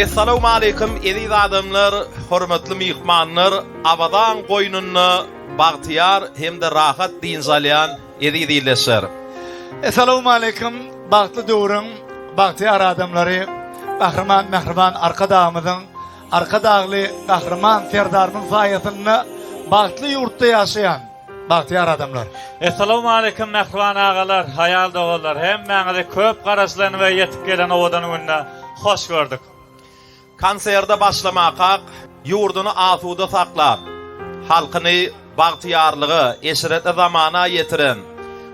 Assalamu alaykum aziz adamlar, hormatly mehmanlar, abadan goýnuny bagtyar hem de rahat dinzalyan aziz ýerleşer. Assalamu alaykum bagtly döwrüň bagtyar adamlary, gahrman mehriban arkadağymyzyň, arkadağly gahrman serdarymyň saýatyny bagtly ýurtda ýaşaýan bagtyar adamlar. Assalamu alaykum mehriban agalar, hayal dogalar, hemmeňizi köp garaşlaryny we ýetip gelen owadan günne hoş gördük. Konserde başlamakak, yurdunu asuda saklap, halkyny bagtyarlygy, eşrete zamana ýetiren,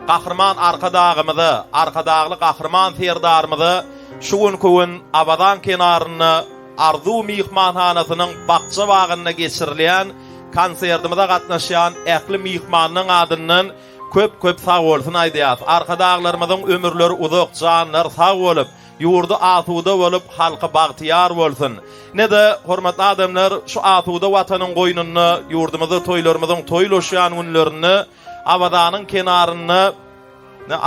gahrman arkadağymyzy, arkadağly gahrman serdarymyzy şu gün abadan kenaryny Arzu mihmanhanasynyň bakça bagyna geçirilen konserdimizde gatnaşýan ähli mihmanyň adyndan köp sag bolsun aýdýar. Arkadağlarymyzyň ömürleri uzak, janlar sag bolup, yurdu asuda bolup, halky bagtyar bolsun. Nede hormatly adamlar, şu asuda watanyň goýnuny, yurdumyzy, toýlarymyzyň toýlaşýan günlerini abadanyň kenaryny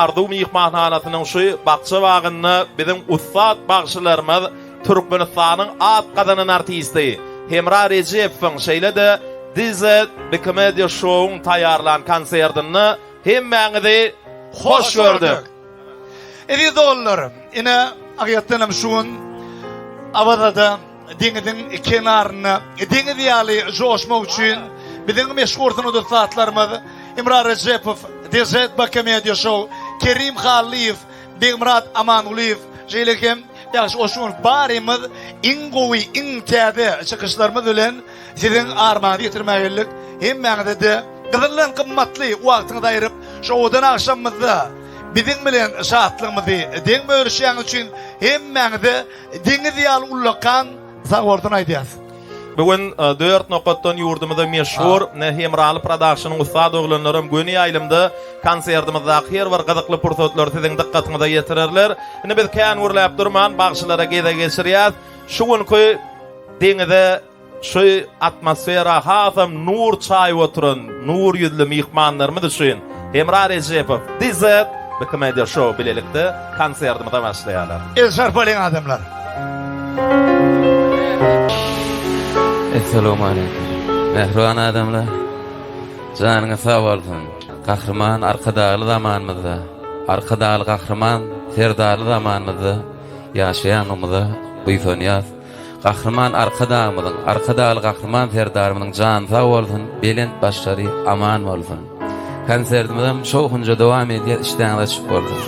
Arzu mihmanhanasynyň şu bakça bagyny bizim ustad bagşylarymyz Türkmenistanyň at gadanan artisti Hemra Recep'in şeýle-de Dizet bir komediya şowun taýarlan konserdini hemmeňizi hoş gördük. Aziz dogalarym, ine agyatdanam şuň abadada deňiziň kenaryny, deňiz ýaly joşmak üçin biziň meşhur dostlarymyz Hemra Recep'in Dizet bir komediya şow, Kerim Haliyev, Begmurat Amanuliyev şeýlekem ýaşy oşun barymyz iň gowy, iň täze çykyşlarymyz bilen siziň armany ýetirmägelik hemmeňize de gyzynlan kymmatly wagtyňyzy aýryp şowdan akşamymyzda biziň bilen şahatlygymyzy deň bölüşýän üçin hemmeňize deňiz ýaly ullakan sag bolsun aýdýas. Bugün 4 nokatdan yurdumyzda meşhur Hemraly Production'yň ustad oglanlarym göni ýaýlymda konserdimizde her bir gyzykly pursatlar siziň dikkatiňize ýetirerler. Ine biz kän urlap durman bagşylara gede geçirýär. Şu günki deňize şu atmosfera hasam nur çaý oturan, nur ýüzlü mehmanlarymyz üçin Hemra Recep'in Dizet bir komediya şow bilelikde konserdimizde başlaýarlar. Elşar bolan adamlar. Assalamu alaykum. Mehriban adamlar. Janyňyza sag bolsun. Gahrman arkadağly zamanymyzda, arkadağly gahrman serdarly zamanymyzda ýaşaýanymyzy duýsanýar. Gahrman arkadağymyzyň, arkadağly gahrman serdarymyň jany sag bolsun, belent başlary aman bolsun. Konserdimizem şowhunja dowam edýär, işleňize şük bolsun.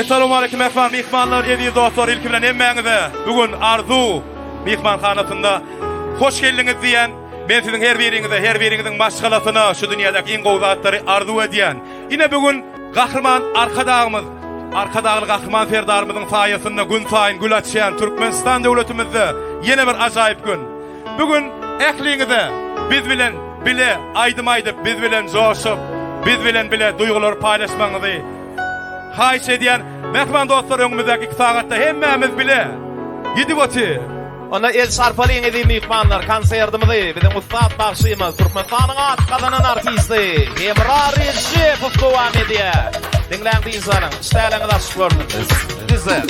Assalamu alaykum mehmanlar, aziz dostlar, ilki bilen hemmeňize bugün Arzu mehmanhanasynda hoş geldiňiz diýen, men siziň her biriňiziň maşgalasyna şu dünýädäki iň gowy zatlary arzu edýän. Ine bugün gahrman arkadağymyz, arkadağly gahrman serdarymyzyň saýasynda gün saýyn gül açýan Türkmenistan döwletimizde ýene bir ajaýyp gün. Bugün ähliňize biz bilen bile aýdym biz bilen joşup, biz bilen bile duýgular paýlaşmaňyzy haýş edýän mehman dostlar öňümüzdäki 2 sagatda hemmemiz bile gidiboti. Ona el sarpalyň edip mehmanlar konserdimizi biziň ustad bagşymyz Türkmenistanyň at gadanan artisti Hemra Recep dowam edýär. Dinleýän insanlar, işleýäňiz açyk bolsun. Dizet.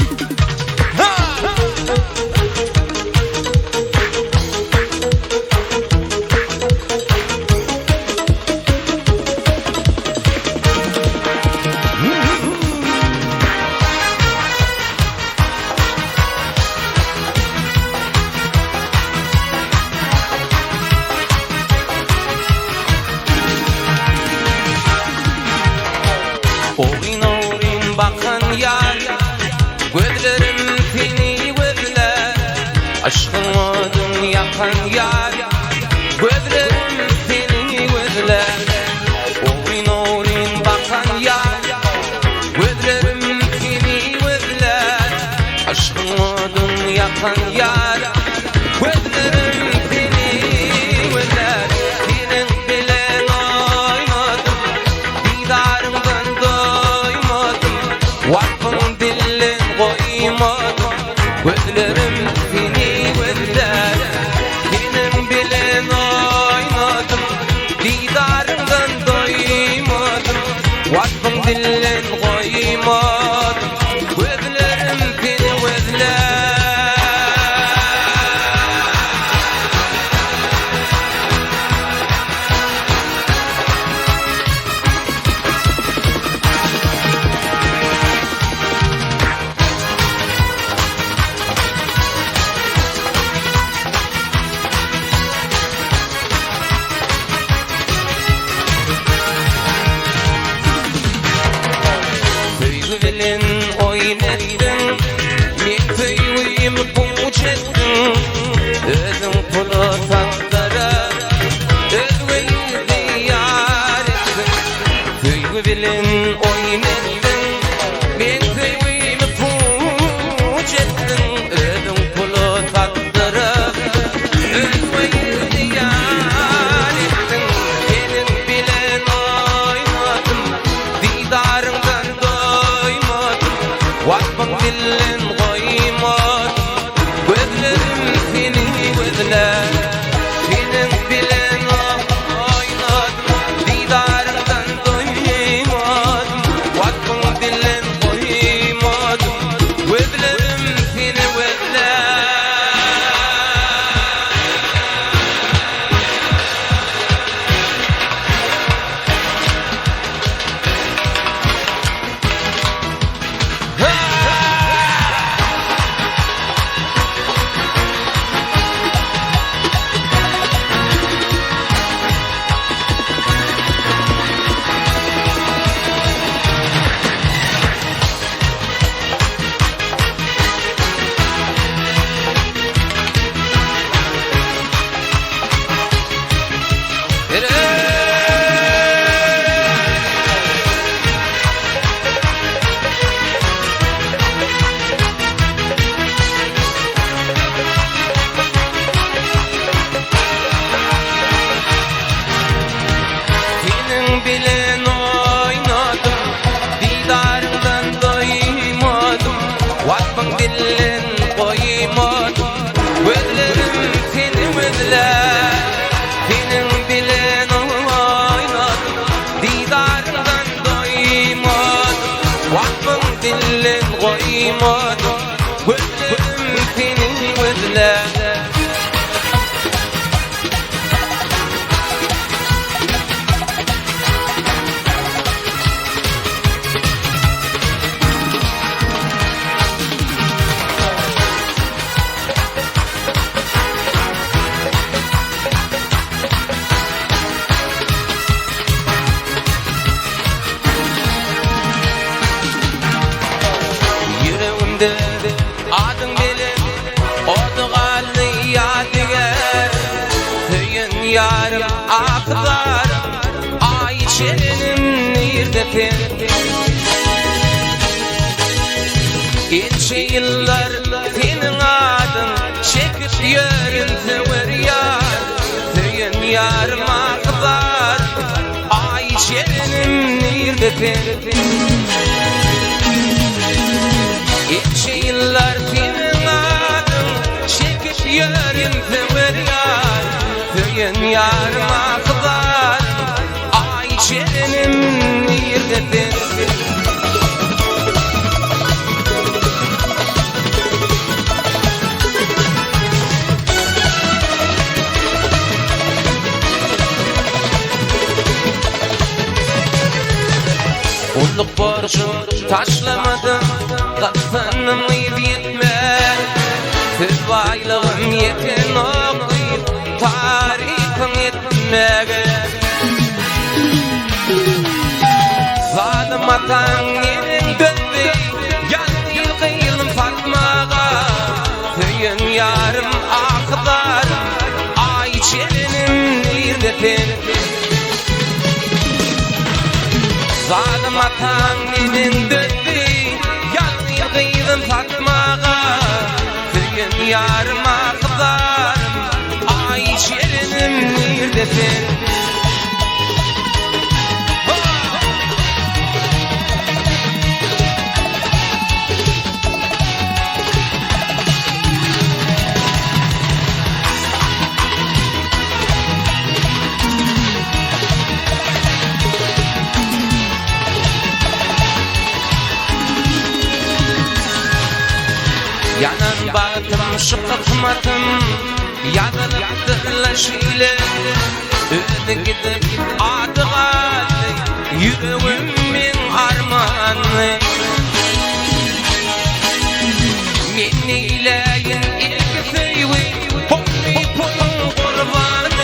Aşkımın yakan yar, gözlerim seni gözler. Oyun bakan yar, gözlerim seni gözler. Aşkımın yakan yar, gözlerim seni gözler. Senin bilen oymadım, didarımdan doymadım. Vakfın dilin koymadım, gözlerim seni gözler. Senin bilen oynadım, didarımdan doymadım. Vakfın dilin koymadım, gözlerim seni gözler. bilen oynettin, men tüýümi puç ettin. Özüň pulu takdyra, özüňdi ýar ettin. Tüýü bilen oynettin, men tüýümi puç ettin. Özüň pulu takdyra, özüňdi ýar ettin. Senin bilen oynadım, didarından doymadım. Wakman bilen goýmadım, gözlerim seni gözler. Senin bilen oynadım, didarından doymadım. Wakman bilen goýmadım, gözlerim seni gözler. Senin bilen oynadım, didarından doymadım. Wakman bilen goýmadım, gözlerim seni gözler. Senin bilen oynadım, didarından doymadım. Wakman bilen goýmadım, gözlerim seni gözler. Yüreğimde adın bilen odugaly ýadygar. Tüýün yarım akdarım, ay şerinim nirdetin. İnçe yıllar senin adın çekip yörünse ver yar. Tüýün yarım akdarım, ay şerinim nirdetin. İnçe yıllar senin adın çekip yörünse ver yar. Tüýün yarım akdarım, ay şerinim nirdetin. Ulluk borcum taşlamadım, katlanım yetme. Söz baylığım yeten okuyup, tarifim yetmege. Zalim atan yerin döndü, yandı kıyılım Fatmaga. Tüýün yarım akdarım, ay şerinim nirdetin. Zalim atan yerin döndü, yandı kıyılım Fatmaga. Tüýün yarım akdarım, ay şerinim nirdetin. Yanan batım şıkıtmatım, yanılıptırla şile. Öde gidip adı galy, yüreğimin armanı. Men eyleyin ilki söýwi, hoppi pulun gurbany.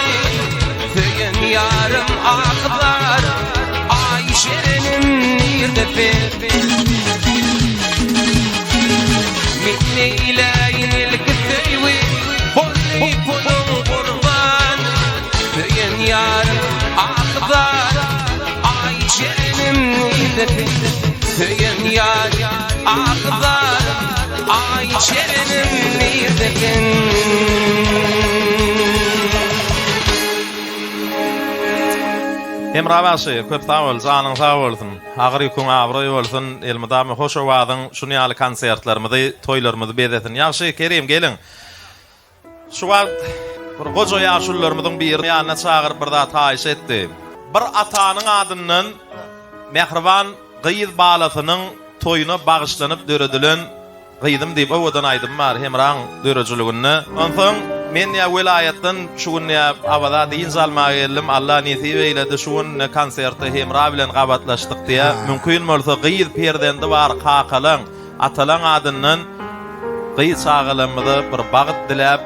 Tüýün yarım akdarım, ay şerinim nirdetin. Akdar ay çelim neydetin Söyün yar akdar ay çelim neydetin Emrabaşy, köp sağ bol, janyň sağ bolsun. Agyr ýüküň abroý bolsun, elmydamy hoş owadyň şunu ýaly konsertlerimizi, toýlarymyzy bezetin. Ýaşy Kerim gelin. Şu wagt bir goja ýaşullarymyzyň birini ýanyna çagyryp bir daha taýyş etdi. Bir atanyň adyndan mehriban gyýyz balasynyň toýuna bagyşlanyp döredilen gyýdym diýip owadan aýdym bar hemraň dörejüligini. Onsoň men ya vilayatdan şugun ya awada diýin salmaga geldim. Allah nesip eýledi şugun konserti hemra bilen gabatlaşdyk diýe. Mümkin bolsa gyýyz perdende bar kakalan atalan adyndan gyýyz çağalymyzy bir bagyt dilep,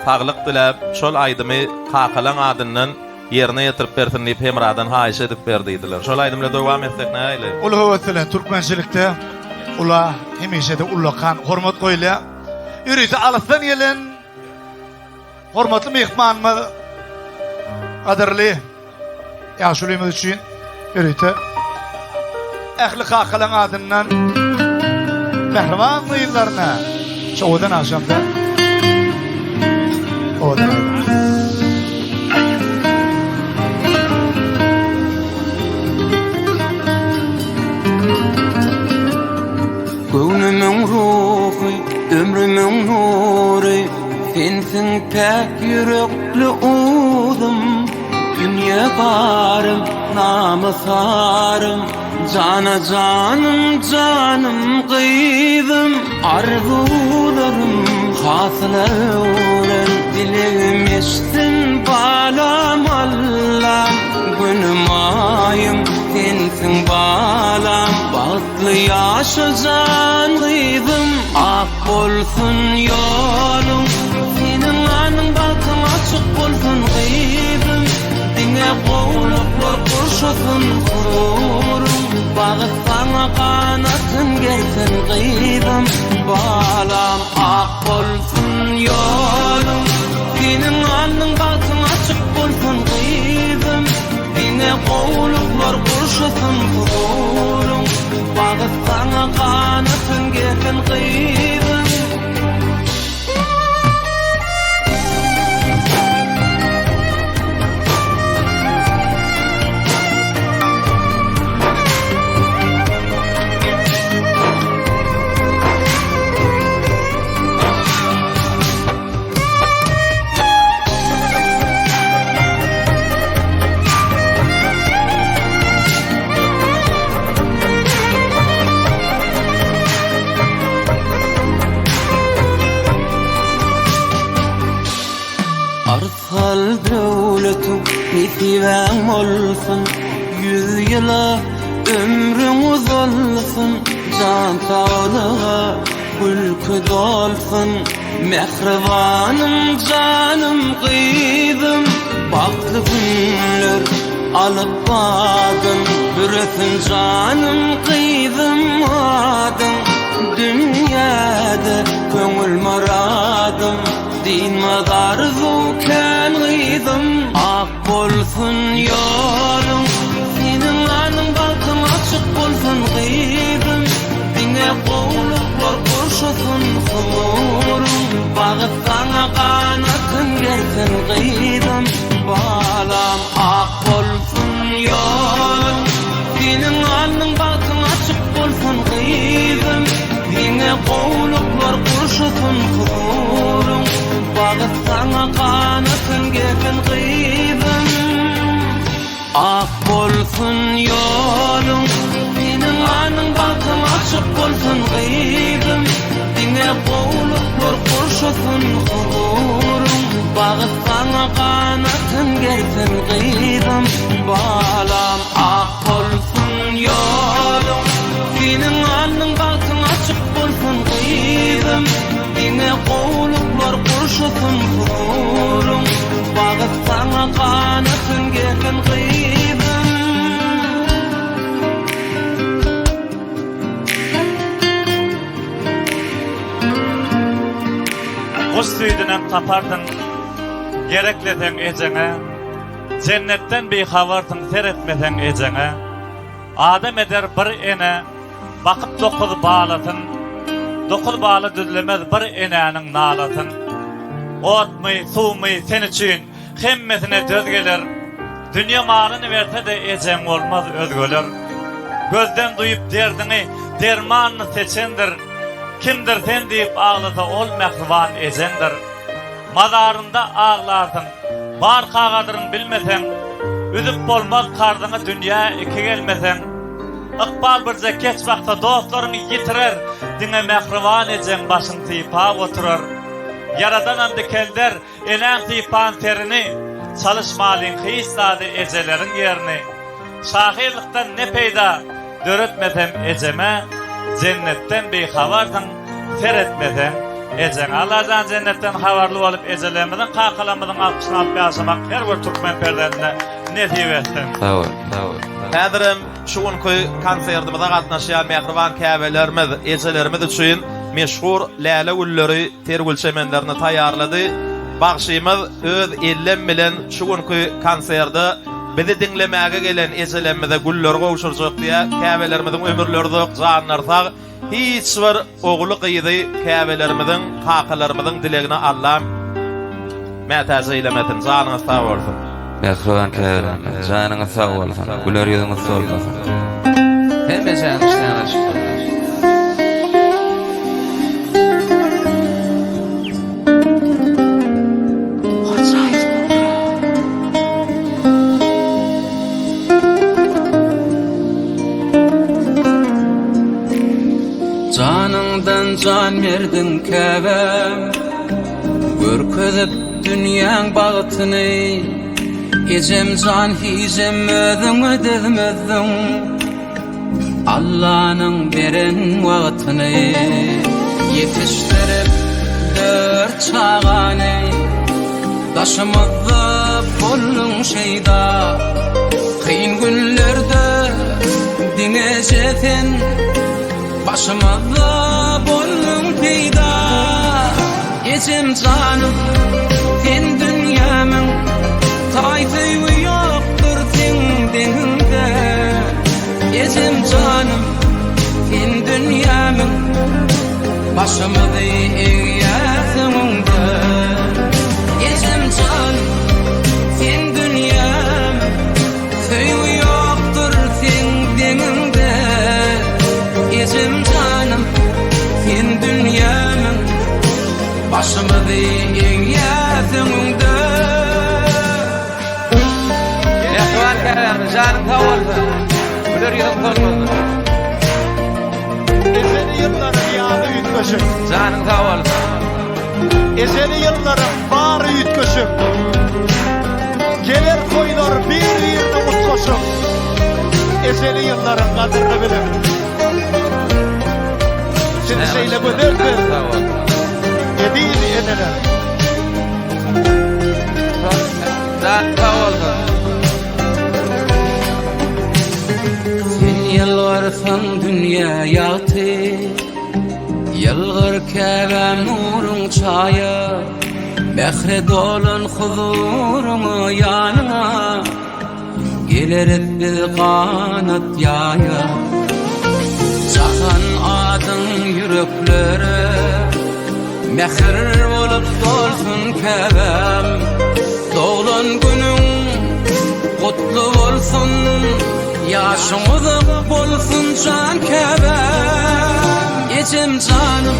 saglyk dilep, şol aýdymy kakalan adyndan yerine ýetirip bersin diýip hemradan haýyş edip berdiler. Şol aýdymla dowam etsek näýle? Ulu höwetler türkmençilikde ula hemişe de ulakan hormat goýla. Ýürüýse alasdan gelen hormatly mehmanymyz gaderli ýaşulymyz üçin ýürüýse ähli kakalan adyndan mehriban ýyllaryna şowdan akşamda odan Gönlümün ruhy, ömrümün nury Sensin pek yürekli uzum Dünya barım, namusarım Cana canım, canım kıydım Arzularım hasılar Dilim eştin balam Allah Günüm ayım sensin balam Bağıtlı yaşacan kıydım Ak bolsun yolum Senin anın bakın açık bolsun kıydım Dine qoğuluklar kurşusun kururum Bağıt sana kanatın gelsin kıydım Balam ak bolsun yolum Senin anın bakın açık bolsun kıydım Dine qoğuluklar kurşusun kururum Bağıt sana kanatın gelsin kıydım Arsal devletin nisiven olsun 100 yıla ömrün uzalsın Can sağlığa ülkü dolsun Mehribanım canım kıydım Baktı günler alıp badın Büresin canım kıydım adın Dünyada köngül maradım Dinmez arzuken gıydım Ak bolsun yolum Senin anın bakın açık bolsun gıydım Dine qoğuluklar kurşusun kururum Bağıt sana kanatın gelsin gıydım Balam ak bolsun yolum Senin anın bakın açık bolsun gıydım Dine qoğuluklar kurşusun kururum Bağıt sana kanatın gelsin kıydım Ak bolsun yolum Senin anın bakın açık bolsun kıydım Dine qoğuluklar kurşusun kururum Bağıt sana kanatın gelsin kıydım Balam ak bolsun yolum Senin anın bakın açık bolsun kıydım Dine qoğuluklar kurşusun kururum Bağıt sana kanatın gelsin kıydım Hoş süydünen tapardın Gerekleten ecene cennetten bir havartın seyretmesen ecene, adam eder bir ene, bakıp dokuz bağlatın, dokuz bağlı düzlemez bir enenin nalatın. Otmay, suwmy sen için hemmesine döz gelir, dünya malını verse de ecen olmaz özgöler. Gözden duyup derdini, dermanını seçendir, kimdir sen deyip ağlasa ol mehriban ecendir. Mazarında ağlarsın, bar kağadırın bilmesen, üzüp bolmaz kardına dünya iki gelmesen. Iqbal birce geç vakta dostlarını yitirer, dine mehriban ecen başın tipa oturur. Yaradan andikelder, elen tipan terini, çalışmalın hissadi ecelerin yerini. Şahirlikten ne peyda, dörütmeden eceme, cennetten bir havardın, seyretmeden ecen. Allah'tan cennetten havarlı olup ecelemeden, kakalameden alkışını alıp yaşamak her bir Türkmen perdenine nesip etsin. Sağ ol, sağ ol. Häzirim şu günkü konserdimizde gatnaşýan mehriban käbelerimiz, ejelerimiz üçin meşhur Läle Gülleri tergülçemenlerini taýýarlady. Bagşymyz öz ellem bilen şu günkü konserde bizi dinlemäge gelen ejelerimize güller gowşurjak diýe käbelerimizin ömürleri janlarsak hiç bir ogly gyýdy käbelerimizin, kakalarimizin dilegine Allah'ım mätäze eylemesin, janyňyz sag bolsun. Mehriban käbeler, janyňyz sag bolsun, güler ýüzüňiz solmasyn. Hemme janyňyz Canından can verdin käbem, görkezip dünýäň bagtyny, ejem can hizem özüňe dezmezdiň, Allah'nyň beren wagtyny, yetişdirip dört çağany, daşymyzda boldun şeýda, kyn günlerde diňejen, başımda bollum peyda, ecem canım sen dünyamın, tayfı yoktur sen deninde. Ecem canım sen dünyamın, başımda eğyarsınında. Ecem canım sen dünyamın, tayfı yoktur sen deninde. Ecem canım sen dünyamın, başımda eğyarsınında. Mehriban käbeler, janyň sag bolsun. Güler ýüzüňiz solmasyn. Ezeli yılların ýaly ütköşüm, Janyň sag bolsun. ezeli yılların bary ütköşüm, gelir koylar bir ýerde mutkoşum, ezeli yılların kadrini bilim. Seni seyle göderdi, Sag bolsun. edil edeler. Janyň sag bolsun. Sen yalvarsan dünya ýaty, yalvar käbem nurun çaya, mehre dolan huzuruňy ýanyňa, gelerek biz kanat ýaýa. Jahan adyň yüreklere, mehr bolup dolsun käbem, doglan günüň kutlu bolsun, yaşın uzak bolsun can käbem. Ecem canım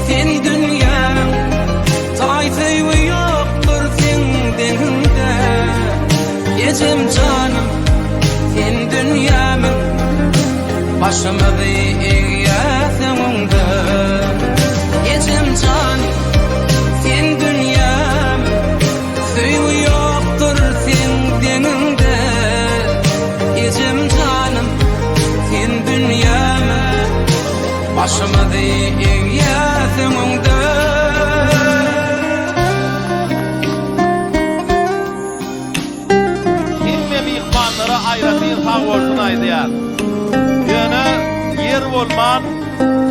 sen dünyam, tayfı yoktur sen deninde. Ecem canım sen dünyamın, başımda eğyarsınında. Ecem canım sen dünyamın, tayfı yoktur sen deninde. Ecem canım sen dünyamın, başımda eğyarsınında. Himme mihmanlara aýratyn sag bolsun aýdýar. Ýöne yer bolman,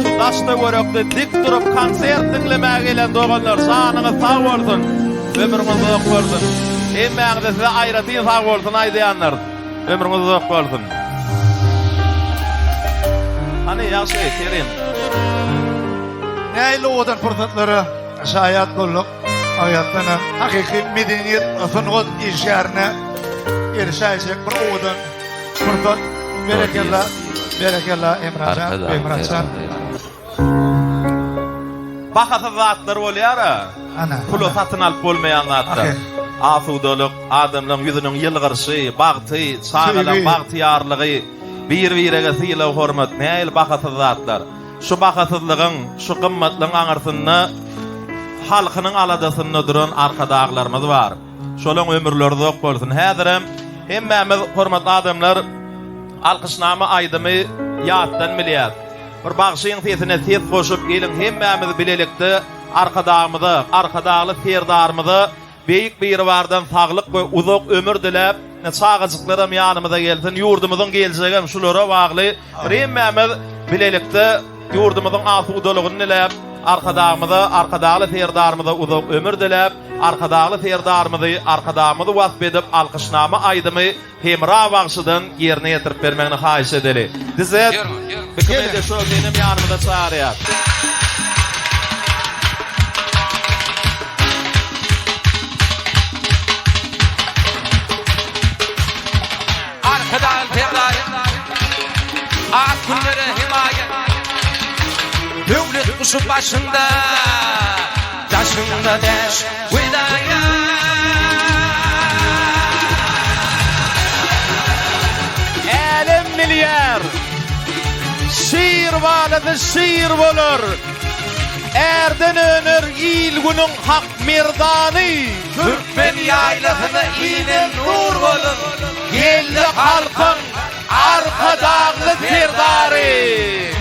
şu daşda görekde dik durup konsert dinlemäge gelen doganlar, janyňyz sag bolsun, ömrüňiz uzak bolsun. Emmeňizde size aýratyn sag bolsun aýdýanlar. Ömrüňiz uzak bolsun. Hani ýaşy kerin. Näyle odan fırsatları şayat bolduk. Hayatına hakiki medeniyet sungut işlerine erişecek bir odan fırsat. Berekallah Emrecan. Bahasy zatlar bolýar-a. Ana. Pulu satyn alyp bolmaýan zatlar. Asudalyk, adamlaryň ýüzüniň ýylgyrşy, bagty, çağalan bagty ýarlygy, bir-birege syla hormat, näil bahasy zatlar. Şu bahasyzlygyň, şu gymmatlyň aňarsyny halkynyň aladasyny duran arkadaglarymyz bar. Şolaň ömürleri uzak bolsun. Häzirem hemmämiz hormatly adamlar alkışnama aýdymy ýatdan bilýär. Bir bagşyň sesine ses goşup gelin hemmämiz bilelikde arkadagly serdarmyzy beýik bir bardan saglyk we uzak ömür dilep çağajyklarym ýanymyza gelsin, ýurdumyzyň geljegem şulara bagly hemmämiz bilelikde ýurdumyzyň asudalygyny dilep arkadagly serdarmyza uzak ömür dilep arkadagly serdarmyzy arkadagymyzy wasp edip alkışnama aýdymy hemra bagşydan ýerine ýetirip bermegini haýyş edeli. Dizet Bikimede şu benim yanımda çağırıyor. Arkadan terlar Ak günlere himaye Devlet kuşu başında Taşında deş Vedaya 50 milyar şiir valadı şiir bolur. Erden önür il günün hak merdani. Türkmen yaylasına inen nur bolur Geldi halkın arka dağlı serdari.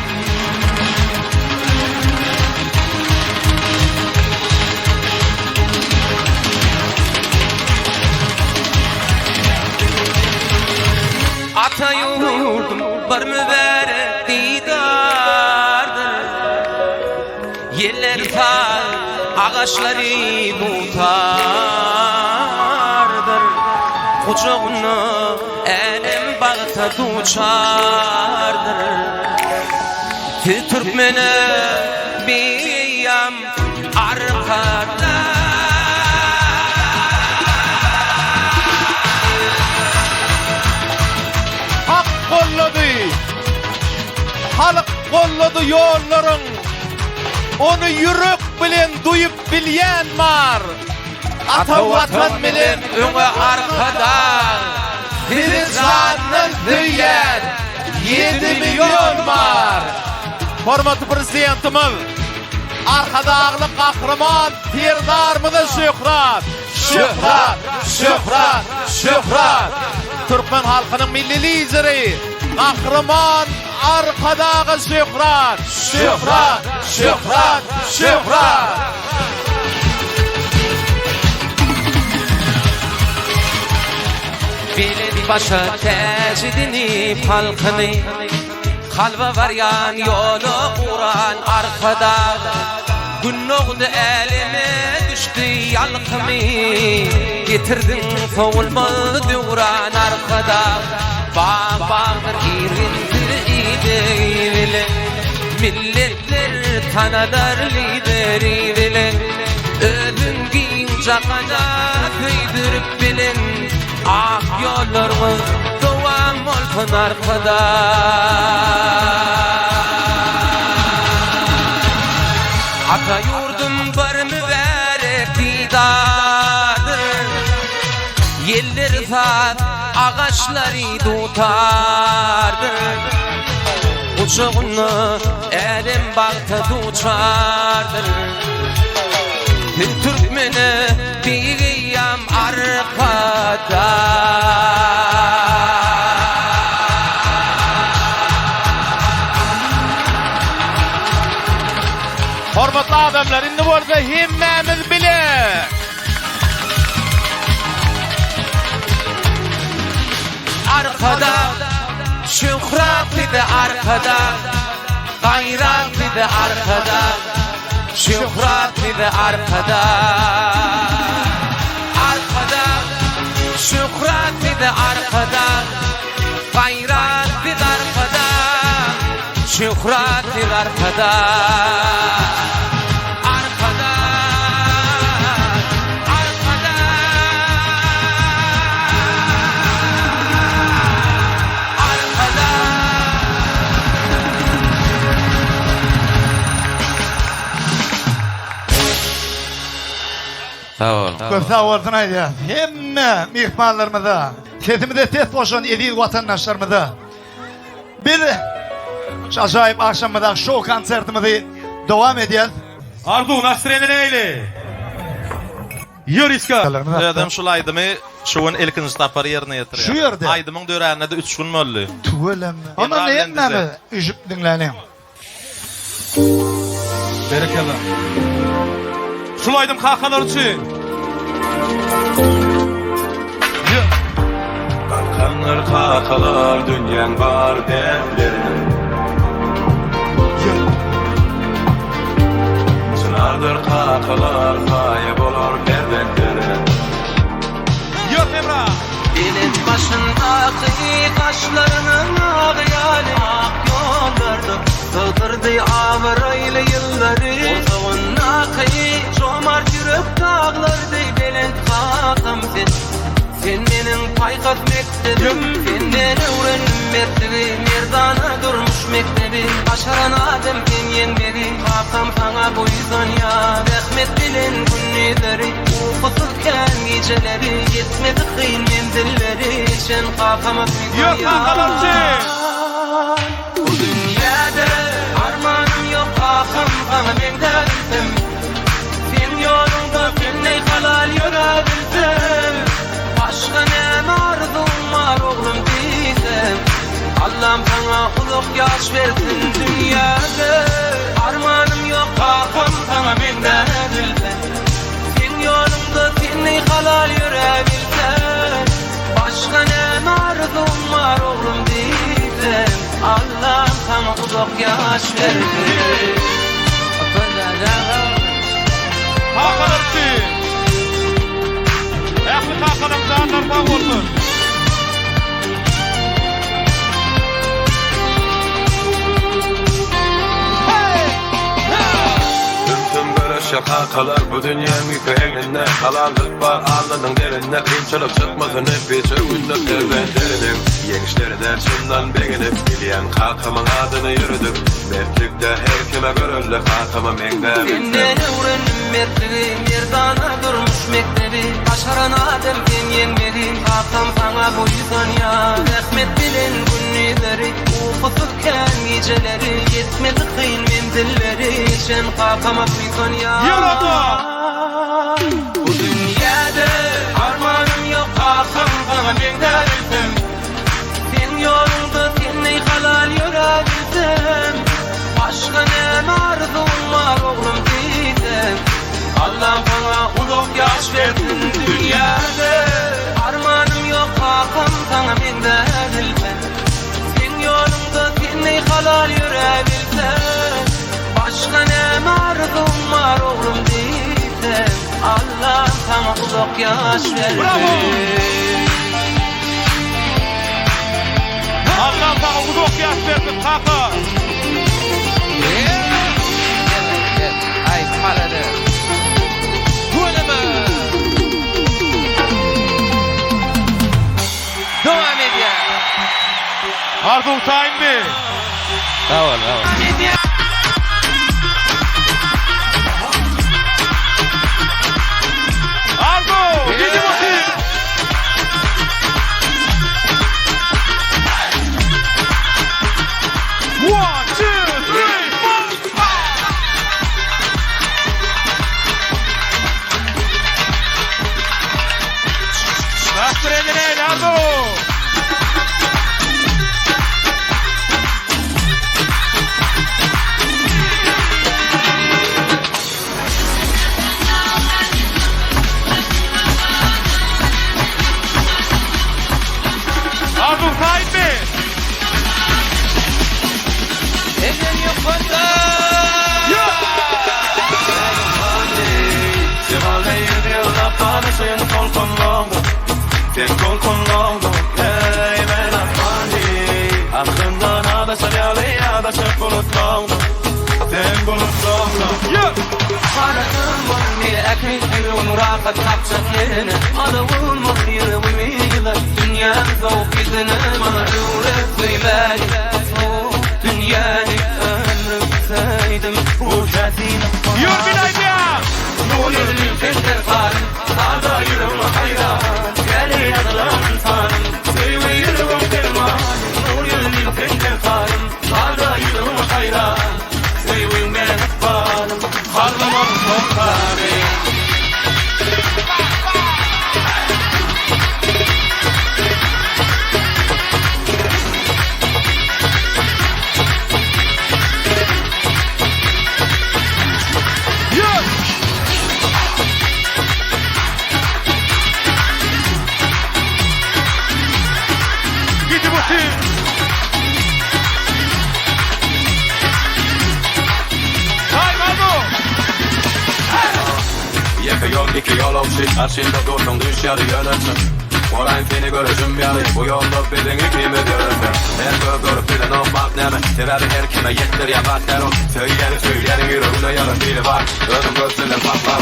Ata yurdum var mübarek didardır Yeller tal ağaçları mutardır Kucağına elim bağta duçardır Türkmen'e bir yam arkada Halk kolladı yolların. Onu yürek bilen duyup bilyen var. Ata vatan bilen öňe arkada Firizan'ın düyen 7 milyon var. Hormatly prezidentimiz arkadagly kahraman terdarmyza şöhrat. Şöhrat. Türkmen halkynyň milli lideri kahraman arkadagy şöhrat. Bilin başa tecdini halkını Kalva varyan yolu uğran arkada Günnoğdu elime düştü yalkımı Getirdin soğulmadı uğran arkada Babamdır irindir ideyvile Milletler tanadar lideri bile Ödün gincakana kıydırıp bilin Ah yollarımı doğam olsun arkada Ata yurdum var mübarek didadır Yeller zat ağaçları tutardır Uçağını elim bağta tutardır Türkmen'e bir yam arkada Hormatly adamlar, indi bolsa hemmämiz bile. Arkada şöhret de arkada gayret de arkada şöhret de arkada de arkada, gayrat bir arkada, şöhret bir arkada. Arkada, arkada, arkada. Sağ ol. Köp sağ olsun ayda. Hemme mihmanlarımıza, sesimizde ses boşan edil vatandaşlarımıza bir acayip akşamıda show konsertimizi devam edeceğiz. Ardu Nasreni neyle? Yuriska. Adam şulaydymy, şuun ilkinji tapar ýerine ýetirýär. Şu ýerde? Aýdymyň döräňinde 3 gün molly. Tuvelem. Ama ne etmemi? Üjüp dinlenim. Berekallah. Şulaydım kakalar için. Kalkanlar kakalar dünyan var derlerin. Çınardır kakalar kayıp olur perdeklerin. Yok Emrah. Elin başındaki kaşlarının ağyali ak yollardı. Sığdırdı avarayla yılları. Ozağın akıyı çomar yürüp dağlardı. Belin kakam sen. Sen benim paykat mektebim. Senden öğrendim mertebim. Merdana durmuş mektebim. Başaran adem sen yenmedi. Kakam sana bu yüzden ya. Rahmet bilen günleri. Ufuklukken geceleri. Yetmedi kıyın mendilleri. Sen kakama bir Yok kakalar için. bu dünyada armanım yok kakam bana ben de bilsem. Sen yolunda seni halal görebilsem. Başka ne arzum var oğlum desem. Allah'ım sana uluk yaş versin dünyada. Armanım yok kakam bana ben de bilsem. Sen yolunda seni halal görebilsem. Başka ne arzum var oğlum desem. Allah'ım sana uzak yaş verdi. Kakalar için. Ehli kakalar dağlar bağ olsun. Tüm görüşe kakalar bu dünyanın yüpeğinde. Kalanlık var alnının derinde. Kıyımçılık çıkmasın hep bir çökünlük derbenlerinin. Yenişlerden şundan beğenip bileyen kakamın adını yürüdüm. Mertlikte her kime görüldü kakama mengde bildim. Senden öğrendim mertliği. Merdana durmuş mektebi. Başaran adem sen yenmedi. Kakam sana bu yüzden ya. Rahmet bilen günleri. Ufuklukken geceleri. Yetmedi kıyın mendilleri. Sen kakama bu yüzden ya. Bu dünyada armanım yok kakam bana ben de bilsem. Sen yolunda seni halal görebilsem. Başka ne arzum var oğlum desem. Allah'ım bana uluk yaş versin dünyada. Armanım yok kakam sana ben de bilsem. Sen yolunda seni halal görebilsem. Başka ne arzum var oğlum desem. Allah'ım sana uluk yaş versin. Allah sana uzak yaş versin kaka. Ay kaladı. Tuğlama. Devam ediyor. Ardu tayin mi? Sağ ol. Sağ ol. Ardu. Gidi bakayım. One, two, three, four. Nasreni neyle Ardu? Ardu tayin mi? Elin yukarıda. Sen kol kon longo. Hadi kapçak yerine adamın mahir uyuyla dünya zevk izine mağruret söyledi dünyayı ömrüm saydım ucazine Yur binayca! Nurlulun fender farım Sada yürüm hayran Geli yadılan sanım Seyve yürüm derman Nurlulun fender farım Sada yürüm hayran Seyve menet farım Harlamam tokarım Gidi bu tüm! İki yol olsun, karşında durdum düşyarı yönetsin. Orayın seni görüşüm yarı, bu yolda bilin ikimiz görüşüm. Her görüp bilin o bak neme, severim her kime yettir ya bak der o. Söylerin yüreğine yarı biri var, özüm gözüne patlar.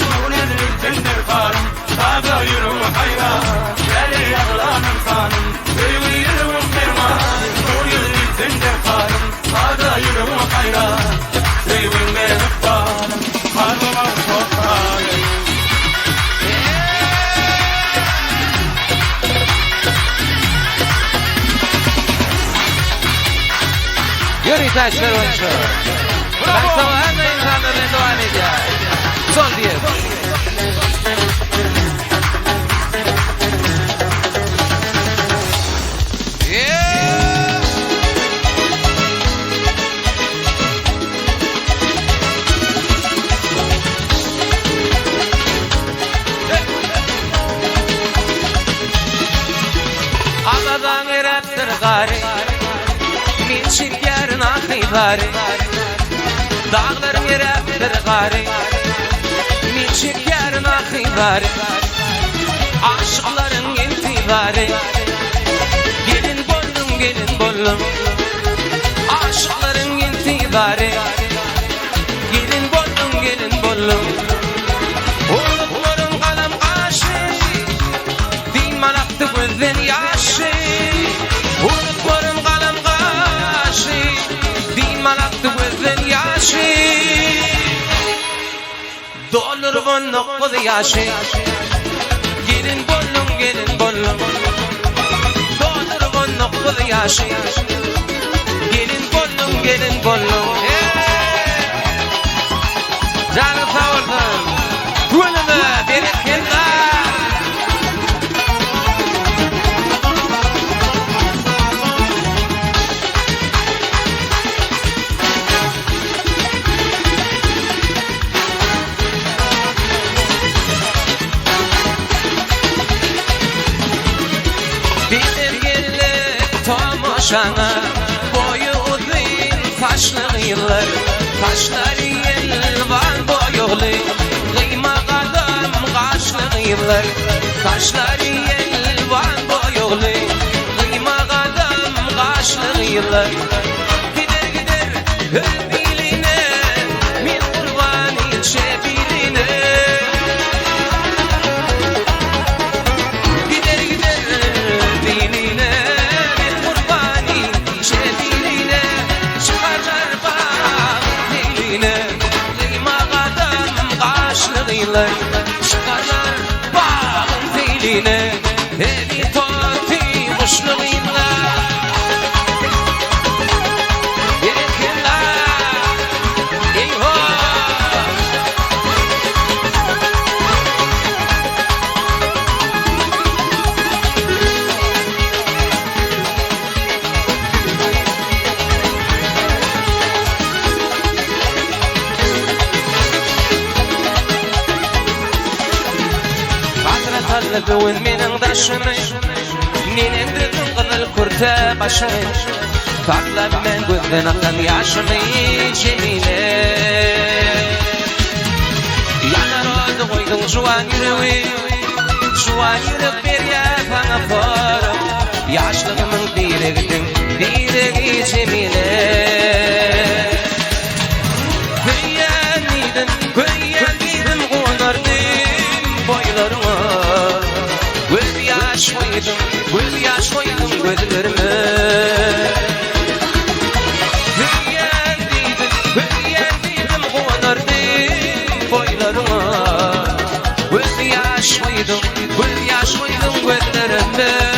Nurlulun fender farım Sada yürüm hayran Geli yadılan sanım Seyve yürüm derman Nurlulun fender farım Sada yürüm hayran Seyve menet farım Harlamam tokarım Yuri Taşlar oyuncu. Ben sana her ne insanların devam edeceğim. Son diye. Adadan erettir gari Min şirkerin akıbari Dağların erettir gari Min şirkerin akıbari Aşkların intibari Gelin bollum Aşkların intibari Gelin bollum Oğlukların kalem aşı Din manaktı gözden yaşı Oğlukların kalem aşı Din manaktı gözden yaşı Dolur bonluk kız yaşı Gelin bollum Dolur bonluk kız yaşı Gelin bollum Canı sağ olsun Gönlümü bereketler Tomoşana boyu uzun taşlı yıllar Taşları yelvan boyulu Kıyma kadam kaşlı yıllar Taşları yelvan boyulu Kıyma kadam kaşlı yıllar Gider öbiline Min kurban içebiline Gider öbiline Çıkarlar bağın filine Evi toti kuşluğuyla Yerekler Eyvah Gövün menin daşımı Nenen düzün kızıl kurta başımı Tatlab men gözden akan yaşımı Cemile Yanar oldu koydun şu an yüreği Şu an yürek bir yapana farım Yaşlığımın direğidin direği Cemile Köyyen miydin yaş koydum, göz yaş koydum gözlerime. Hüyendiydim konardı boylarıma. Göz yaş koydum, göz yaş koydum gözlerime.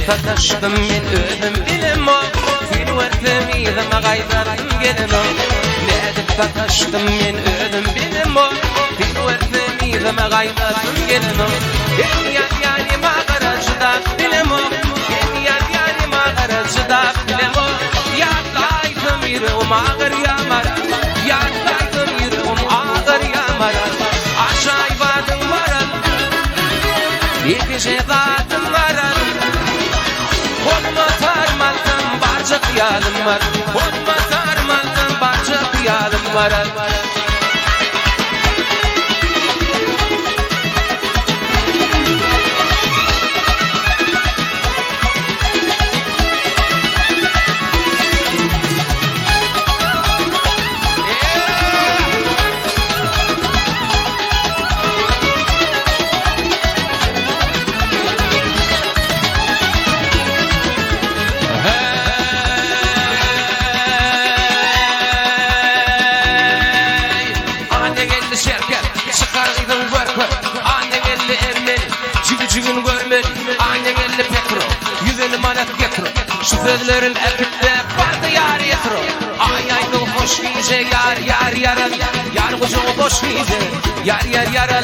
Tataşdım men ödüm bilim o Gün verdim iyidime gaydarım gelin o Nedip tataşdım men ödüm bilim o Gün verdim iyidime gaydarım gelin o En yani mağaracıda bilim o En yani mağaracıda bilim o Yadlaydım yüreğim ağır yamara Yadlaydım yüreğim ağır yamara Aşağı vardım varan İki şeydadım varan Olma sarmaldım barca kıyalım var Olma sarmaldım barca kıyalım var Şu sözlerin erkekte vardı yar yetro Ay ay bu hoş giyce yar yar yaral Yar kucuğu boş giyce yar yar yaral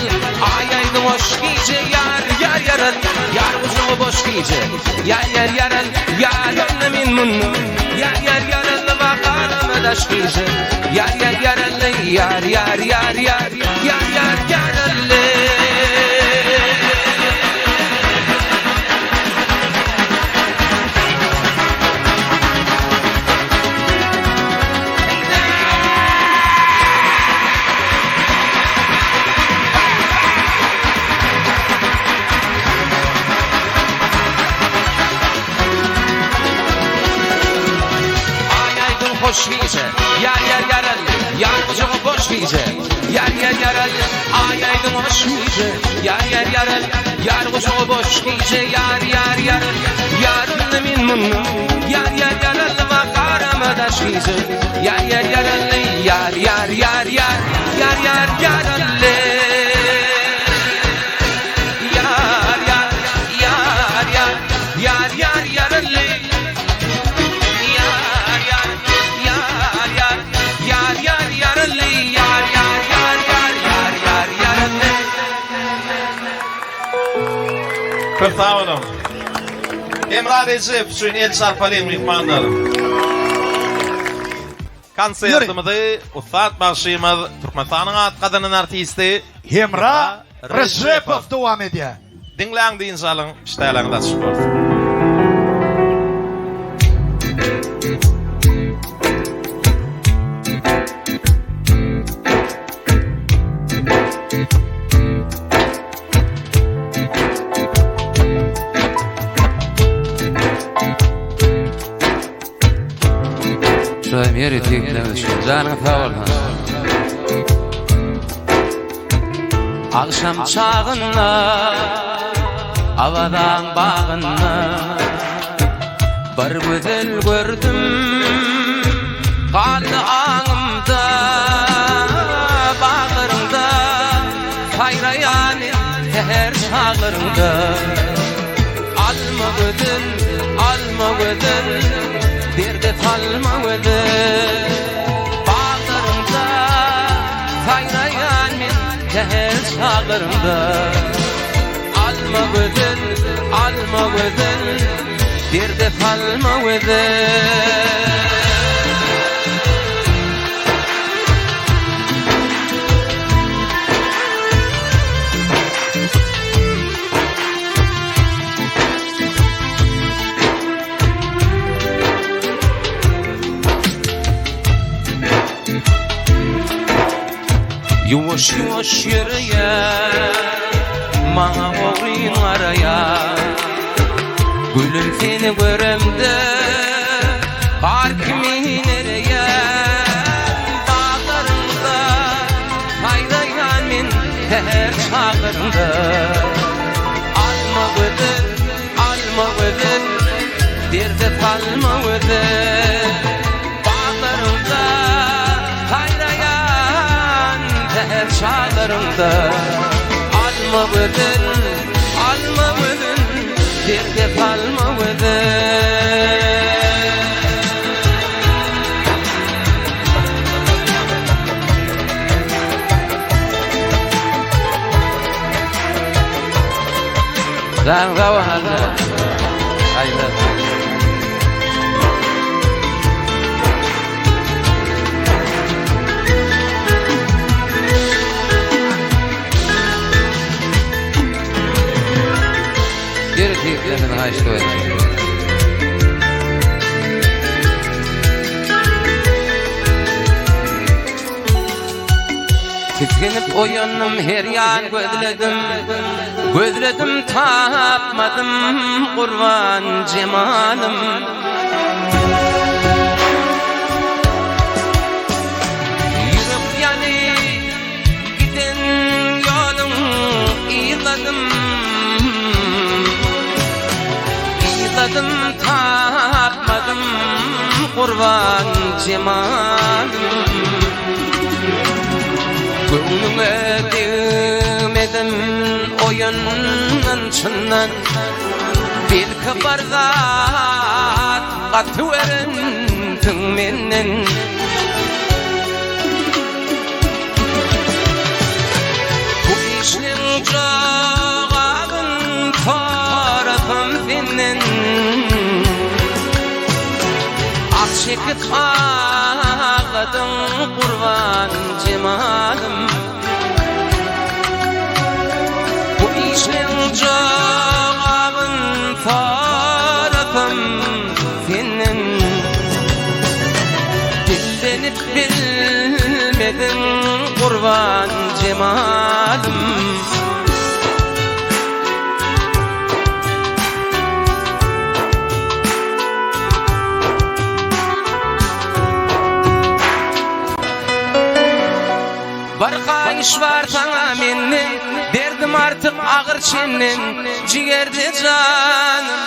Ay ay bu hoş giyce yar yar yaral Yar kucuğu boş giyce yar yar yaral Yar önlemin munnu yar yar yaral Vakarımı daş giyce yar yar yaral Yar yar yar yar yar yar yaral Boş giyce, yar yar yaral, yar kucağı boş giyce, yar yar yaral, ay aydın hoş giyce, yar yar yaral, yar kucağı boş giyce, yar yar yaral, yar önlemin munnu, yar yar yaral, vakarımı daş giyce, yar yar yaral, yar yar yar yar, yar yar yaral, yar yar yar yar, yar yar yaral. Çok sağ olun. Emrah Recep, Hüseyin El Sarpalim mihmanlarım. Konsertimizde Ustad Başımız Türkmenistan'ın at kadının artisti Emrah Recepov devam ediyor. Dinleyin deyin salın, iştahlarını da çıkıyor. Şöyle yeri teklemiş, canın sağ olun. Akşam çağında, avadan bağında bir güzel gördüm, kaldı ağımda, bağırımda, sayrayan her çağırımda. Alma gödün, derdi talma gödün, bağırımda, sayrayan her çağırımda. Alma gödün, derdi talma gödün. Yuvaş yuvaş yürüyen Mağa oğlun araya Gülüm seni göremde Har kimi nereye Bağlarında Haydayan min her çağırında Alma ödür, alma ödür Derde kalma ödür Bağlarında Haydayan her çağırında Alma ödür, alma ödür Derde kalma ödür Lan gawahanna. Hayda. Yürü tiyiplerini haşt oynayın. Titkinip oyanım her yan Gözledim tapmadım kurban cemalım Yürüp yani giden yolum İyladım tapmadım kurban cemalım Gönlüme değmedim oyundan çından Bir kabardat katı verindin menden Bu işin cevabın tarafım senin Ah çekip ağladın kurban cemalım Bu işin cevabın tarafım senin Dillenip bilmedin kurban cemalım Barqa iş var sana menin Derdim artık ağır çenin Ciğerde canım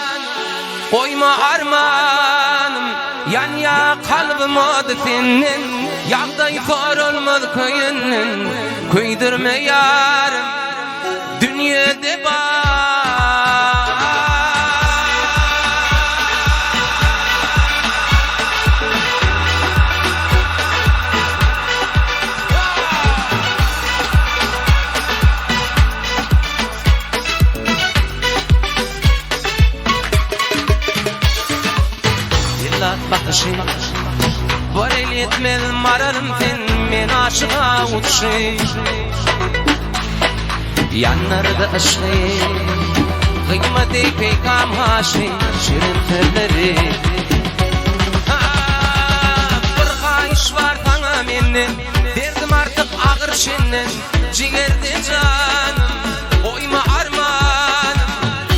Koyma armanım Yan ya kalbim adı senin Yağday kor olmaz köyünün Köydürme yarım Dünyada var bakışın Var el etmez mararım sen Men aşığa uçuşun Yanlarda aşkın Kıymeti peykam haşin Şirin terleri Bir kayış var sana menin Derdim artık ağır şenin Ciğerde canım Oyma armanım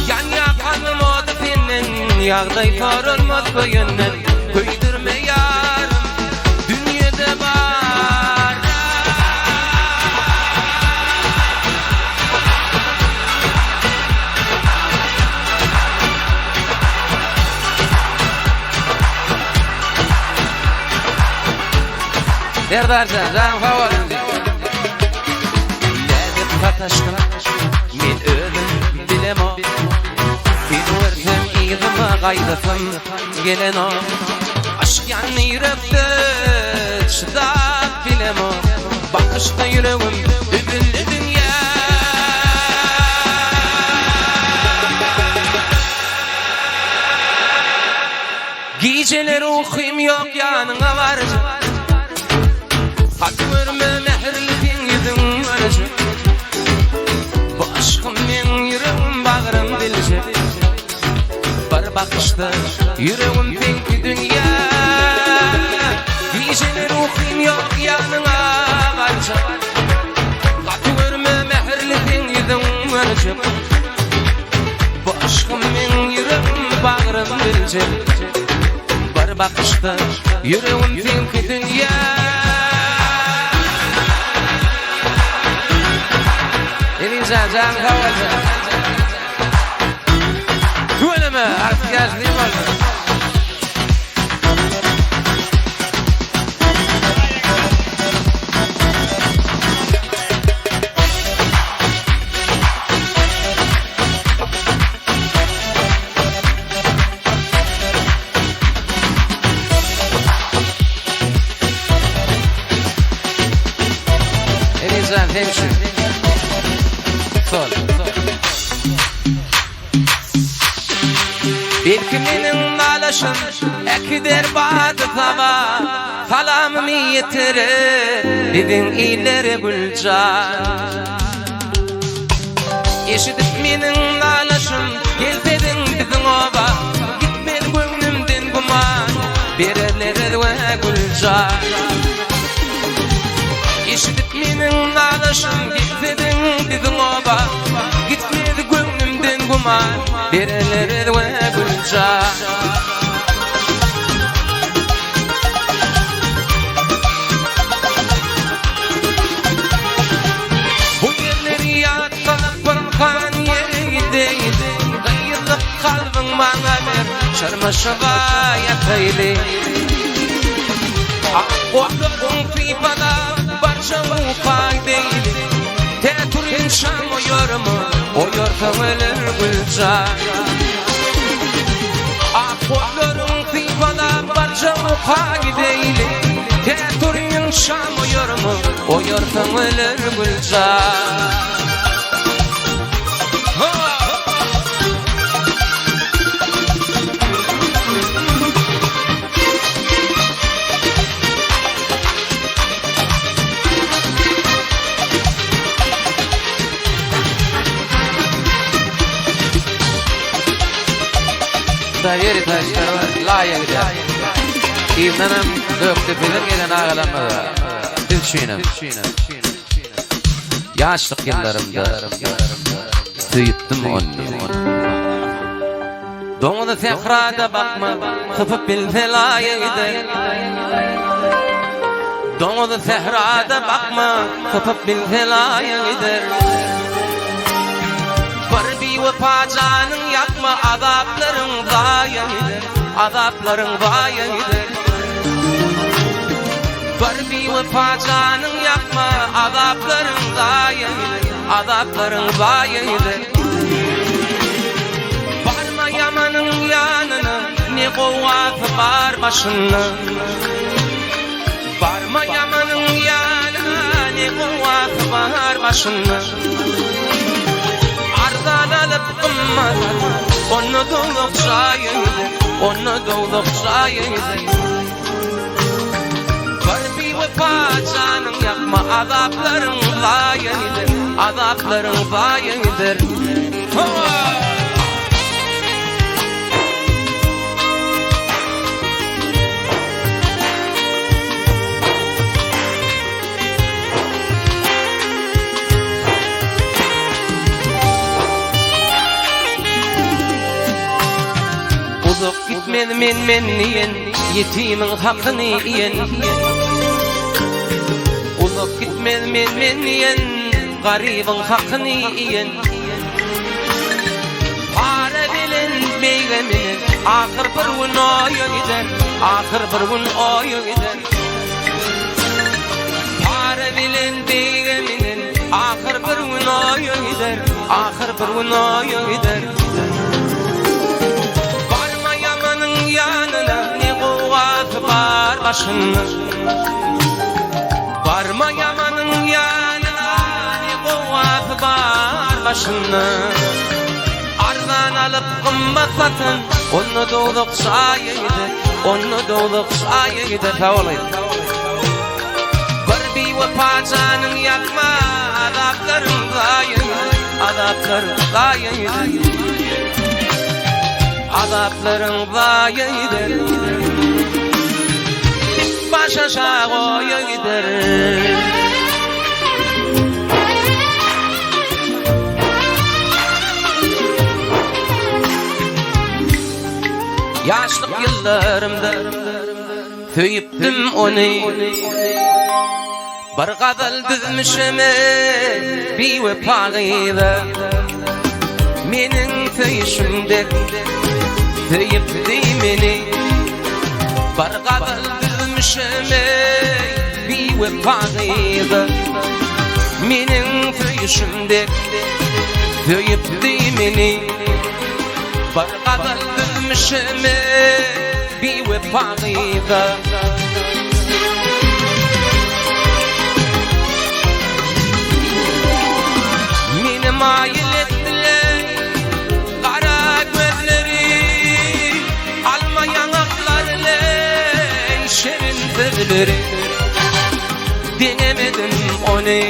Yan yakanım o da senin Yağday kor olmaz köyünden Köydürme yarım Dünyada var Derdarcan, can havalın diye. Ledip kataşkın Men ölüm bilem o Sen versem iyidime gaydasın Gelen o Aşk yanı yürekte Çıdap bilem o Bakışta yüreğim Übüllü dünya Geceler uykum yok yanına varacak Hak görme mehrifin yüzün varacak Bu aşkım men yüreğim bağrım bilecek Bir bakışta yüreğim penki dünya Geceler uykum yok yanına varacak gülçe bir bakışta yüreğim tinki dünya Elisa can kavacı Güveneme artık yaşlıyım oldu Elisa hemşire Sol Birkiminin nalaşın ekider badı tava Salamımı yitirir Didin ileri gülcan Eşidip minin nalaşın Gelsedin bizim oba Gitmedi gönlümden guman Birerleri ve gülcan Eşidip minin nalaşın Gelsedin bizim oba Gitmedi gönlümden guman Birerleri ve gülcan Bu yerleri yatkalıp bırkan yere gideyim Gayırlık kalbin bana ver Çarmaşığa yataylı Akkollarım fipala barca ufak değil Teturin şam oyor mu? Oyor kavulur gülcan Akkollarım fipala barca ufak değil Teturin şam oyor mu? Oyor kavulur gülcan Yeri taşlar var, laya gider İvnanem döktü bilir gelen ağalanmadı Dilşinem Yaşlık yıllarımda Tüyüttüm onu Doğunu tekrada bakma Kıpıp bilse laya gider Doğunu tekrada bakma Kıpıp bilse laya gider Vefacanın yapma azapların zaya gider Azapların zaya gider Bir vefacanın yapma azapların zaya gider Azapların zaya gider Varma yamanın yanına Ne kovası var başına Varma yamanın yanına Ne kovası var başına Alıp kımmat Onu dolup şayıdır Onu dolup şayıdır Var bir vefa canım yapma Azapların zayıdır Azapların zayıdır Uzak gitmedim men niyen Yetimin hakkını yiyen Uzak gitmedim men niyen Garibin hakkını yiyen Para bilen beygemilen Ahır bir gün oya gider Ahır bir gün oya gider Para bilen beygemilen Ahır bir gün oya gider Ahır bir gün oya gider Yanına ne kuvvet var başına Varma yamanın yanına ne kuvvet var başına Ardan alıp kımbat satın Onu doğduk şayıydı Onu doğduk şayıydı Tavlayın Bir vefacanın yapma Azapların zayıydı Azapların zayıydı Azapların zayıdır Baş aşağı oya gider Yaşlık yıllarımda tüyüptüm onu. Bir gadal düzmüşeme bir vefağıyla menin tüyüşümde tüyüptü meni. Bir gadal düzmüşeme bir vefağıyla menin tüyüşümde tüyüptü meni. Bir gadal düzmüşeme bir vefağıyla mail ettiler kara gözleri, alma yanaklarla şerin sözleri. Denemedim onu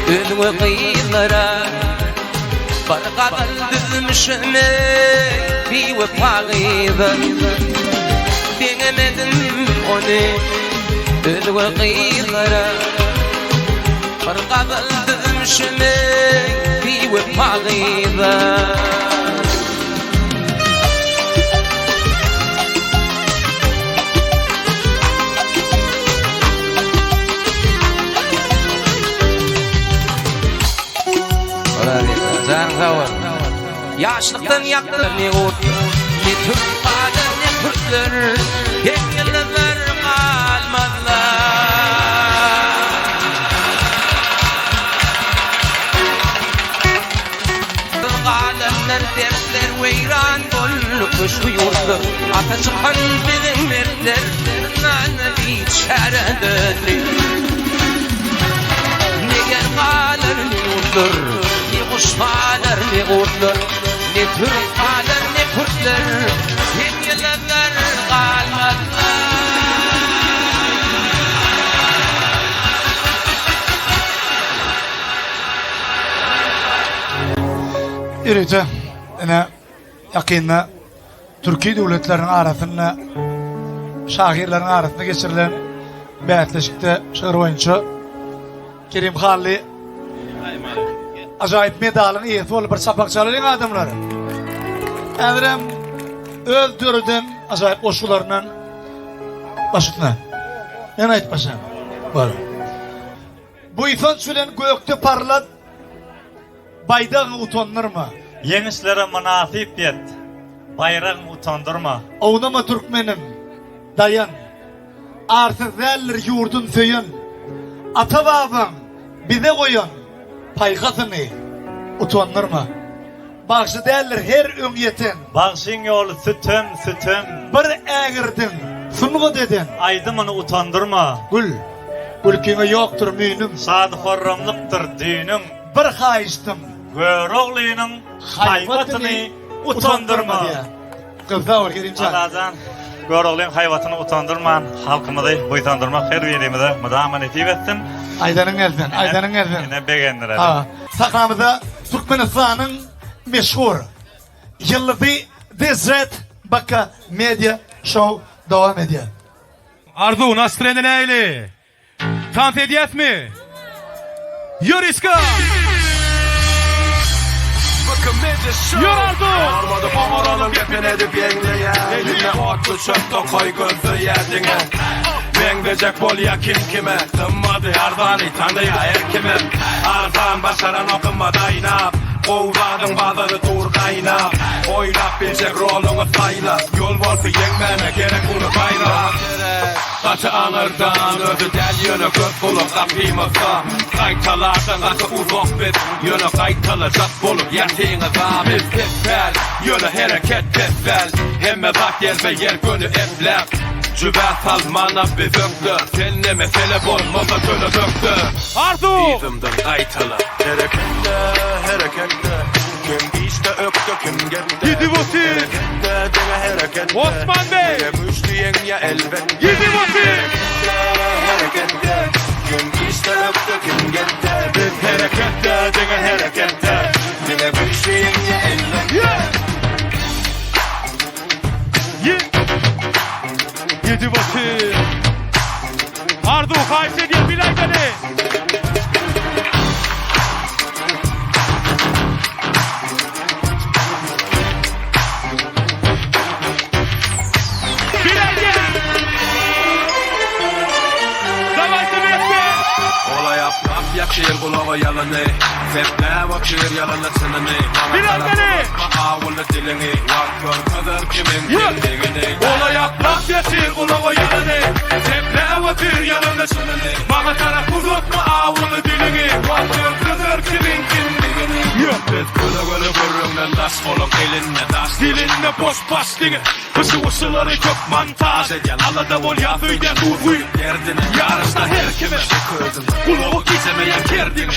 özgü kıyılara, bir kadar düzmüşüm bir vefağıyla. Denemedim onu özgü kıyılara, bir kadar düzmüşüm bir vefağıyla. Yaşlıktan yaktı ne ot, ne Türk kadar ne Kürtler, hep yıllar kalmadılar. Alemler dersler veyran dolmuş bu yurtlar, ata çıkan bizim mertler, nanevi çareleri. Ne gel kalır ne yurtlar, ne kuşmalar ne kurtlar, ne Türk kalır ne Kürtler, hep yıllar kalmadılar. Irice, ene yakinna Türkiye devletlerinin arasında, şahirlerin arasında geçirilen beyatleşikte şehir oyuncu Kerim Halli acayip medalın iyisi olup bir sapakçalılığın adamları. Edrem öldürdüm acayip koşularından başıtına. Ben aytmaşam. Böyle. Bu ifan sülen gökte parlat, baydağın utanır mı? Yemişlere münasip et. Bayrağını utandırma. Oğlama Türkmenim, dayan. Artık derler yurdun söyün. Ata babam, bize koyun. Paykasını, utanır mı? Bağışı derler her ümyetin. Bağışın yolu sütüm sütüm. Bir eğirdin, sımgı dedin. Aydımını utandırma. Gülküne yoktur müynüm. Sadı horramlıktır düğünün. Bir hayıştım. Göroğluyunun hayvatını utandırma. Kızda var Kerimcan. Alazan, göroğluyun hayvatını utandırman. Halkımızı bu utandırmak her birimize müdahale nasip etsin. Aydanın elden, aydanın elden. Yine beğendirelim. Sakramıza Türkmenistan'ın meşhur yıldızı Desret Bakka Media Show devam ediyor. Arzu nasıl trendin eyle? Tant ediyet mi? Yuriska! Yur Arzu! Armadı pamuranın gepinedi bengleyen, eline otlu çöptü koy gözü yerdine. Bengdecek bol ya kim kime, tımmadı Arzan'ı tanıdı ya her kime. Arzan başaran okunmadı inap, kovradın bazını tur kaynap. Oylap bilecek rolunu sayla, yol bolsa yenmene gerek bunu kaynap. Kaçı anırdan özü del yönü göz bulup kapımızda. Kaytalardan kaçı uzak biz, yönü kaytalacak bulup yatığınıza. Biz tespel, yönü hareket tespel, hemme bak yer ve yer gönü eplep. Cübel salmana bir zöktü, seninle mesele bulmasa gönü döktü. Arzu! Bizimden kaytalar, harekette, kim işte öktü kim gitti. Gidi Vasi! Osman Bey! Müştiyen ya elbette. Gidi Vasi! Harekette, kim işte öktü kim gitti. Biz harekette, dene harekette. Dene müştiyen ya elbette. Gidi Vasi! Arzu Kayseri diye bilaydani! yakşir kulağa yalanı Seple vakir yalanı çınını Biraz beni. Ağırlı dilini Vakör kadar kimin kimliğini Ola yaklap yetir kulağı yalanı Seple vakir yalanı çınını Bana taraf uzatma ağırlı dilini Vakör kadar kimin kimliğini Biz kula göle görümden das oluk elinne das Dilinde boş bas dini Kışı usuları çok mantaj Alada bol yazıyden uzuy Derdine Yarışta her kime Kulağı gizemeyen kerdini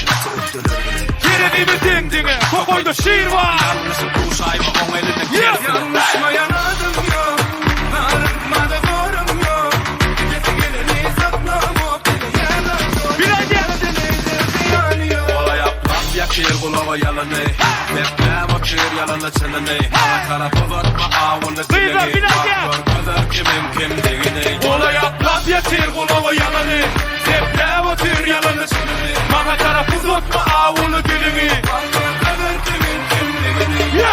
Kerenimi dengdine Kokoyda şiir var Yalnızı bu sayma on eline Yanlışmayan adım yok Arıtmada zorum yok Gece geleni satmam o Bilal gel Ola yaplap yakşir kulağa yalanı Seple vakir yalanı çınını Bana tarafı varma ağırlı dilini Vakör kadar kimin kimliğini Ola yaplap yetir kulağı yalanı Seple vatır yalanı Bana taraf uzatma ağırlı dilini Vakör kadar kimin kimliğini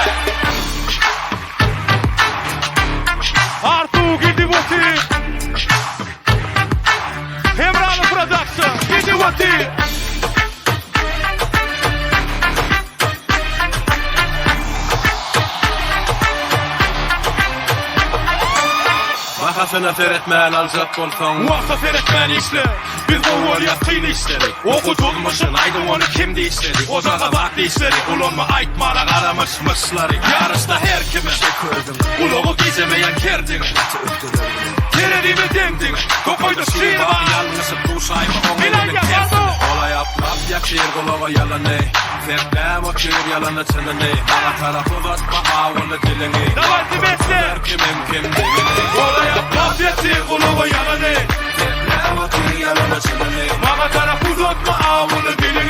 Artu gidi vatır Hemralı Production gidi vatır Vakasına seyretmeyen alacak olsan Vaksa seyretmen işle Biz o var yatkıyla işledik Okutulmuşsun aydın onu kimdi işledik O zaman vakti işledik Ulanma aytmara karamışmışları Yarışta her kimin Uluğu gizemeyen kerdin Kerenimi dengdin Kokoyda şiir var Yalnızı bu sayma on Bilal eline gel, kersin Arzu. Ola yaplap yakşir kulağa yalanı Seple vakir yalanı çınını Bana tarafı varma ağırlı dilini Davay Tibet'le. Vakör kimin kimliğini Ola yaplap yetir kulağı yalanı Seple vakir yalanı çınını Bana taraf uzatma ağırlı dili